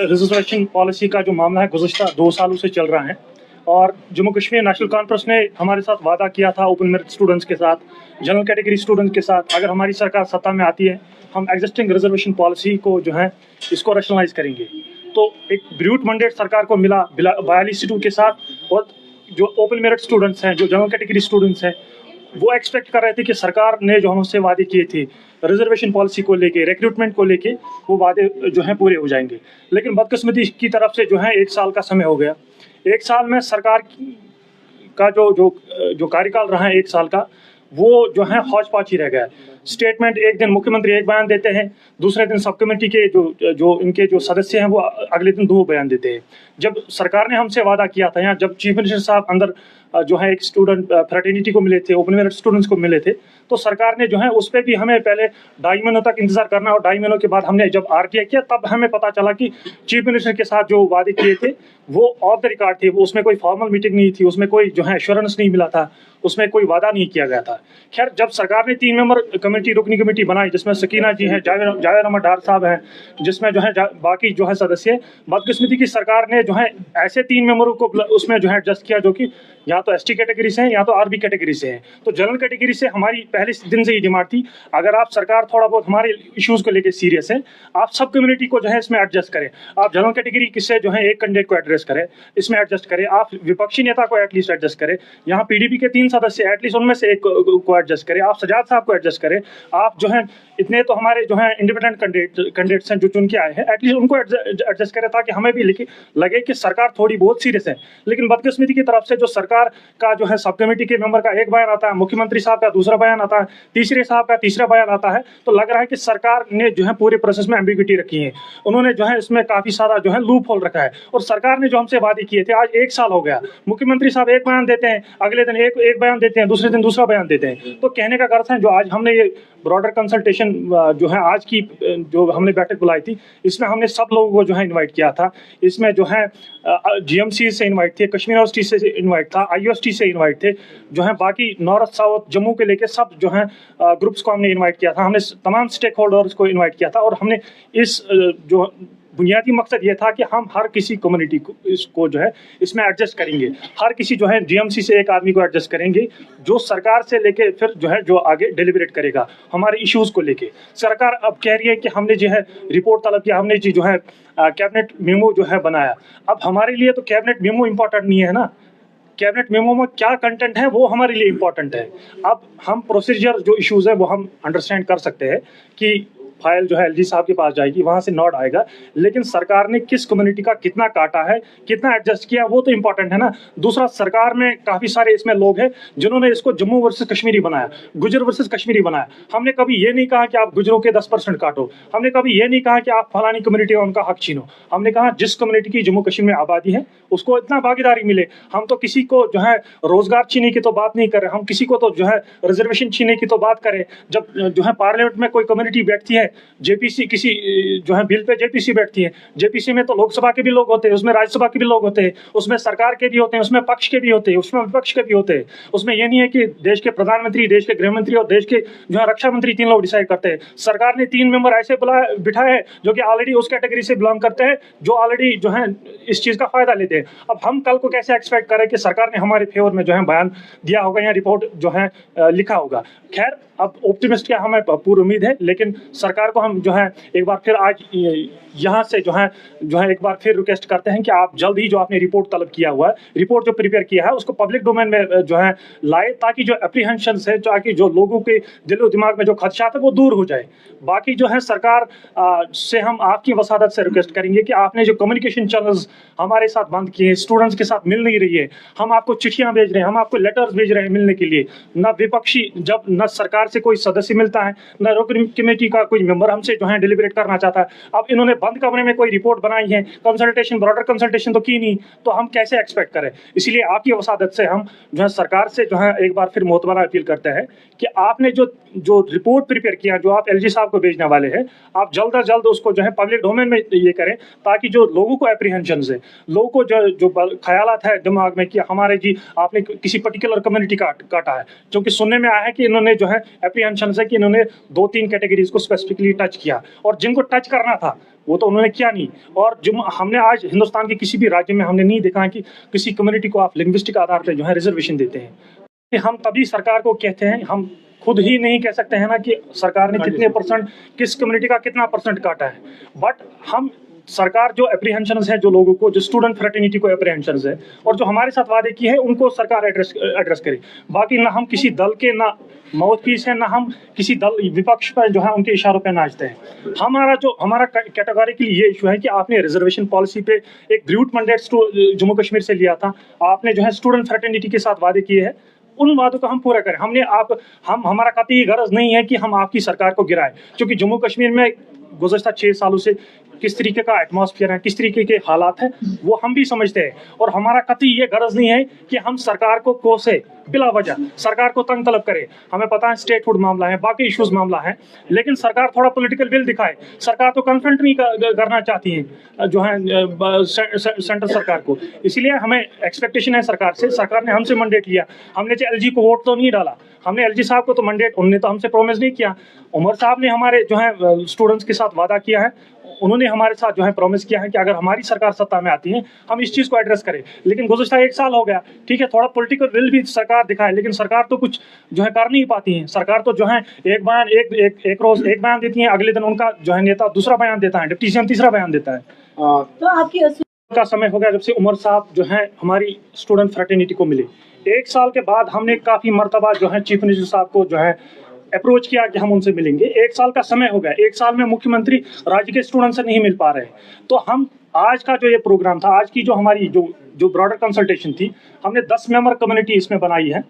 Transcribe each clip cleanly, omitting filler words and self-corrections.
Reservation policy का जो मामला है गुज़श्ता 2 सालों से चल रहा है और जम्मू कश्मीर नेशनल कॉन्फ्रेंस ने हमारे साथ वादा किया था ओपन मेरिट स्टूडेंट्स के साथ, जनरल कैटेगरी स्टूडेंट्स के साथ, अगर हमारी सरकार सत्ता में आती है हम एग्जिस्टिंग रिजर्वेशन पॉलिसी को जो है इसको रैशनलाइज करेंगे। तो एक ब्रूट मैंडेट सरकार को मिला 42 सीटों के साथ और जो ओपन मेरिट स्टूडेंट्स हैं, जो जनरल कैटेगरी स्टूडेंट्स हैं, वो एक्सपेक्ट कर रहे थे कि सरकार ने जो हमसे वादे किए थे रिजर्वेशन पॉलिसी को लेके, रिक्रूटमेंट को लेके, वो वादे जो हैं पूरे हो जाएंगे। लेकिन बदकिस्मती की तरफ से जो है 1 साल का समय हो गया। 1 साल में सरकार का जो कार्यकाल रहा है 1 साल का, वो जो है हौच-पौच ही रह गया। स्टेटमेंट एक दिन मुख्यमंत्री एक बयान देते हैं, दूसरे दिन सब कमेटी के जो इनके जो सदस्य हैं वो अगले दिन 2 बयान देते हैं। जब सरकार ने हमसे वादा किया था, या जब चीफ मिनिस्टर साहब अंदर जो है एक स्टूडेंट फ्रेटर्निटी को मिले थे, ओपन मेरिट स्टूडेंट्स को मिले थे, तो सरकार ने जो है उस पर भी हमें पहले 2.5 महीनों तक इंतजार करना, और 2.5 महीनों के बाद हमने जब RTI किया तब हमें पता चला कि चीफ मिनिस्टर के साथ जो वादे किए थे वो ऑफ द रिकॉर्ड थे, वो उसमें कोई फॉर्मल मीटिंग नहीं थी, उसमें कोई जो है एश्योरेंस नहीं मिला था, उसमें कोई वादा नहीं किया गया था। खैर, जब सरकार ने 3 मेंबर कमेटी, रुकनी कमेटी बनाई, जिसमें सकीना जी हैं, जावेद अहमद डार साहब हैं, जिसमें जो है बाकी जो है सदस्य, बदकिस्मती की सरकार ने जो है ऐसे 3 मेंबरों को उसमें जो है एडजस्ट किया जो कि या तो ST कैटेगरी से हैं या तो RB कैटेगरी से हैं। तो जनरल कैटेगरी से हमारी पहले दिन से ही डिमांड थी, अगर आप सरकार थोड़ा बहुत हमारे इश्यूज़ को लेकर सीरियस है, आप सब कम्युनिटी को जो है इसमें एडजस्ट करें। आप जनरल कैटेगरी किससे जो है एक कैंडिडेट को एड्रेस करें, इसमें एडजस्ट करें, आप विपक्षी नेता को एटलीस्ट एडजस्ट करें, यहाँ PDP के 3 सदस्य एटलीस्ट उनमें से एक को एडजस्ट करें, आप सजाद साहब को एडजस्ट करें, आप जो है इतने तो हमारे जो है इंडिपेंडेंट कैंडिडेट्स हैं जो चुन के आए हैं, एटलीस्ट उनको एडजस्ट करें, ताकि हमें भी लगे कि सरकार थोड़ी बहुत सीरियस है। लेकिन बदकिस्मती की तरफ से जो सरकार का जो है सब कमेटी के मेंबर का एक बयान आता है, मुख्यमंत्री साहब का दूसरा बयान आता है, तीसरे साहब का तीसरा बयान आता है, तो लग रहा है कि सरकार ने जो है पूरे प्रोसेस में एम्बिग्विटी रखी है। उन्होंने जो है इसमें काफ़ी सारा जो है लूप होल रखा है, और सरकार ने जो हमसे वादे किए थे, आज 1 साल हो गया, मुख्यमंत्री साहब एक बयान देते हैं, अगले दिन एक बयान देते हैं, दूसरे दिन दूसरा बयान देते हैं। तो कहने का अर्थ है जो आज हमने ये ब्रॉडर कंसल्टेशन जो है आज की जो हमने बैठक बुलाई थी, इसमें हमने सब लोगों को जो है इनवाइट किया था। इसमें जो है GMC से इनवाइट थे, कश्मीर यूनिवर्सिटी से इनवाइट था, IUST से इनवाइट थे, जो है बाकी नॉर्थ साउथ जम्मू के लेके सब जो है ग्रुप्स को हमने इनवाइट किया था। हमने तमाम स्टेक होल्डर्स को इनवाइट किया था, और हमने इस जो बुनियादी मकसद ये था कि हम हर किसी कम्युनिटी को इसको जो है इसमें एडजस्ट करेंगे। हर किसी जो है GMC से एक आदमी को एडजस्ट करेंगे, जो सरकार से लेके फिर जो है जो आगे डिलिबरेट करेगा हमारे इश्यूज़ को लेके। सरकार अब कह रही है कि हमने जो है रिपोर्ट तलब किया, हमने जो है कैबिनेट मेमो जो है बनाया। अब हमारे लिए तो कैबिनेट मेमो इम्पोर्टेंट नहीं है ना, कैबिनेट मेमो में क्या कंटेंट है वो हमारे लिए इम्पोर्टेंट है। अब हम प्रोसीजर जो इश्यूज़ है वो हम अंडरस्टैंड कर सकते हैं कि फाइल जो है LG साहब के पास जाएगी, वहाँ से नोट आएगा, लेकिन सरकार ने किस कम्युनिटी का कितना काटा है, कितना एडजस्ट किया, वो तो इम्पोर्टेंट है ना। दूसरा, सरकार में काफ़ी सारे इसमें लोग हैं जिन्होंने इसको जम्मू वर्सेस कश्मीरी बनाया, गुजर वर्सेस कश्मीरी बनाया। हमने कभी ये नहीं कहा कि आप गुजरों के 10% काटो, हमने कभी ये नहीं कहा कि आप फलानी कम्युनिटी का उनका हक छीनो। हमने कहा जिस कम्युनिटी की जम्मू कश्मीर में आबादी है उसको इतना भागीदारी मिले। हम तो किसी को जो है रोजगार छीनने की तो बात नहीं कर रहे, हम किसी को तो जो है रिजर्वेशन छीनने की तो बात करें। जब जो है पार्लियामेंट में कोई कम्युनिटी बैठती है, JPC किसी जो है बिल पे JPC बैठती है, JPC में तो लोकसभा के भी लोग होते हैं, उसमें राज्यसभा के भी लोग होते हैं, उसमें सरकार के भी होते हैं, उसमें पक्ष के भी होते हैं, उसमें विपक्ष के भी होते हैं। उसमें ये नहीं है कि देश के प्रधानमंत्री, देश के गृह मंत्री और देश के जो है रक्षा मंत्री 3 लोग डिसाइड करते हैं। सरकार ने 3 मेंबर ऐसे बिठाए हैं जो कि ऑलरेडी उस कैटेगरी से बिलोंग करते हैं, जो ऑलरेडी जो है इस चीज़ का फायदा लेते हैं। अब हम कल को कैसे एक्सपेक्ट करें कि सरकार ने हमारे फेवर में जो है बयान दिया होगा या रिपोर्ट जो है लिखा होगा। खैर, अब ऑप्टिमिस्ट क्या हमें पूरी उम्मीद है, लेकिन सरकार को हम जो है एक बार फिर आज यहाँ से जो है एक बार फिर रिक्वेस्ट करते हैं कि आप जल्द ही जो आपने रिपोर्ट तलब किया हुआ है, रिपोर्ट जो प्रिपेयर किया है उसको पब्लिक डोमेन में जो है लाए, ताकि जो एप्रीहेंशन है, ताकि जो लोगों के दिलो दिमाग में जो खदशात है वो दूर हो जाए। बाकी जो है सरकार से हम आपकी वसादत से रिक्वेस्ट करेंगे कि आपने जो कम्युनिकेशन चैनल्स हमारे साथ बंद किए, स्टूडेंट्स के साथ मिल नहीं रही है, हम आपको चिट्ठियाँ भेज रहे हैं, हम आपको लेटर्स भेज रहे हैं मिलने के लिए, न विपक्षी जब न सरकार से कोई सदस्य मिलता है, न रुकनी कमेटी का कोई मेंबर हमसे जो है डिलिबरेट करना चाहता है। अब इन्होंने बंद कमरे में कोई रिपोर्ट बनाई है, कंसल्टेशन, ब्रॉडर कंसल्टेशन तो की नहीं, तो हम कैसे एक्सपेक्ट करें। इसलिए आपकी वसादत से हम जो है सरकार से जो है एक बार फिर मोतबरा अपील करते हैं कि आपने जो रिपोर्ट प्रिपेयर किया, जो आप LG साहब को भेजने वाले हैं, आप जल्द अज जल्द उसको जो है पब्लिक डोमेन में ये करें, ताकि जो लोगों को एप्रीहेंशन है, लोगों को जो ख्यालात है दिमाग में कि हमारे जी आपने किसी पर्टिकुलर कम्युनिटी काटा है, क्योंकि सुनने में आया है कि इन्होंने जो है एप्रीहेंशन है कि इन्होंने 2-3 कैटेगरीज को स्पेसिफिक स्पेसिफिकली टच किया, और जिनको टच करना था वो तो उन्होंने किया नहीं। और जो हमने आज हिंदुस्तान के किसी भी राज्य में हमने नहीं देखा है कि किसी कम्युनिटी को आप लिंग्विस्टिक आधार पर जो है रिजर्वेशन देते हैं। कि हम तभी सरकार को कहते हैं, हम खुद ही नहीं कह सकते हैं ना कि सरकार ने कितने परसेंट किस कम्युनिटी का कितना परसेंट काटा है, बट हम सरकार जो एप्रीहेंशंस है, जो लोगों को, जो स्टूडेंट फ्रेटर्निटी को एप्रीहेंशंस है और जो हमारे साथ वादे किए हैं, उनको सरकार एड्रेस करे। बाकी ना हम किसी दल के ना माउथपीस है, ना हम किसी दल विपक्ष पर जो है उनके इशारों पर नाचते हैं। हमारा कैटेगोरिकली ये इशू है कि आपने रिजर्वेशन पॉलिसी पे एक ब्रूट मैंडेट जम्मू कश्मीर से लिया था, आपने जो है स्टूडेंट फ्रेटर्निटी के साथ वादे किए हैं, उन वादों को हम पूरा करें। हमारा कतई गरज नहीं है कि हम आपकी सरकार को गिराएं, क्योंकि जम्मू कश्मीर में गुज़श्ता 6 सालों से किस तरीके का एटमॉस्फेयर है, किस तरीके के हालात हैं, वो हम भी समझते हैं। और हमारा कतई ये गरज नहीं है कि हम सरकार को कोसे बिला वजह, सरकार को तंग तलब करे। हमें पता है स्टेटहुड मामला है, बाकी इश्यूज मामला है, लेकिन सरकार थोड़ा पॉलिटिकल विल दिखाए। सरकार तो कन्फ्रंट नहीं करना चाहती है जो है सेंट्रल सरकार को, इसलिए हमें एक्सपेक्टेशन है सरकार से। सरकार ने हमसे मैंडेट लिया, हमने एलजी को वोट तो नहीं डाला, हमने एलजी साहब को तो मैंडेट, उन्होंने तो हमसे प्रोमिस नहीं किया। उमर साहब ने हमारे जो है स्टूडेंट्स के साथ वादा किया है, उन्होंने हमारे साथ जो है प्रॉमिस किया है कि अगर हमारी सरकार सत्ता में आती है हम इस चीज़ को एड्रेस करें। लेकिन गुज़श्ता 1 साल हो गया, ठीक है, थोड़ा पॉलिटिकल विल भी सरकार दिखाए, लेकिन सरकार तो कुछ जो है कर नहीं पाती है। सरकार तो जो है एक रोज एक बयान देती है, अगले दिन उनका जो है नेता दूसरा बयान देता है, डिप्टी सीएम तीसरा बयान देता है। तो आपकी का समय हो गया जब से उमर साहब जो है हमारी स्टूडेंट फ्रेटर्निटी को मिले। 1 साल के बाद हमने काफ़ी मरतबा जो है चीफ मिनिस्टर साहब को जो है अप्रोच किया कि हम उनसे मिलेंगे। 1 साल का समय हो गया, 1 साल में मुख्यमंत्री राज्य के स्टूडेंट से नहीं मिल पा रहे। तो हम आज का जो ये प्रोग्राम था, आज की जो हमारी जो ब्रॉडर कंसल्टेशन थी, हमने 10 मेंबर कम्युनिटी इसमें बनाई है।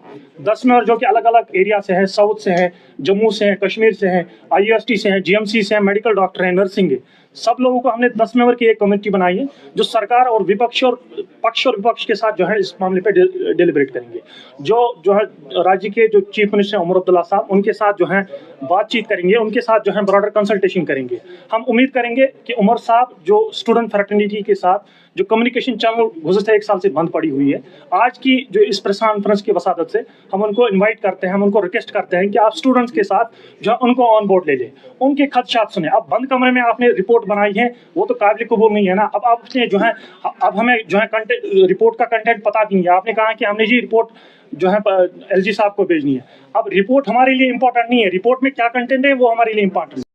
10 मेंबर जो कि अलग अलग एरिया से है, साउथ से है, जम्मू से है, कश्मीर से है, IUST से है, GMC से है, मेडिकल डॉक्टर है, नर्सिंग है, सब लोगों को हमने 10 मेंबर की एक कमेटी बनाई है जो सरकार और पक्ष और विपक्ष के साथ जो है इस मामले पे डिलिब्रेट करेंगे। जो है राज्य के जो चीफ मिनिस्टर उमर अब्दुल्ला साहब, उनके साथ जो है बातचीत करेंगे, उनके साथ जो है ब्रॉडर कंसल्टेशन करेंगे। हम उम्मीद करेंगे कि उमर साहब जो स्टूडेंट फ्रेटर्निटी के साथ जो कम्युनिकेशन चैनल गुज़श्ता 1 साल से बंद पड़ी हुई है, आज की जो इस प्रेस कॉन्फ्रेंस की वसादत से हम उनको इनवाइट करते हैं, हम उनको रिक्वेस्ट करते हैं कि आप स्टूडेंट्स के साथ जो है उनको ऑन बोर्ड ले लें, उनके खदशात सुने। अब बंद कमरे में आपने रिपोर्ट बनाई है, वो तो काबिल कबूल नहीं है ना। अब आपने जो है अब हमें जो है रिपोर्ट का कंटेंट पता नहीं है। आपने कहा कि हमने जी रिपोर्ट जो है LG साहब को भेजनी है। अब रिपोर्ट हमारे लिए इंपॉर्टेंट नहीं है, रिपोर्ट में क्या कंटेंट है वो हमारे लिए इंपॉर्टेंट है।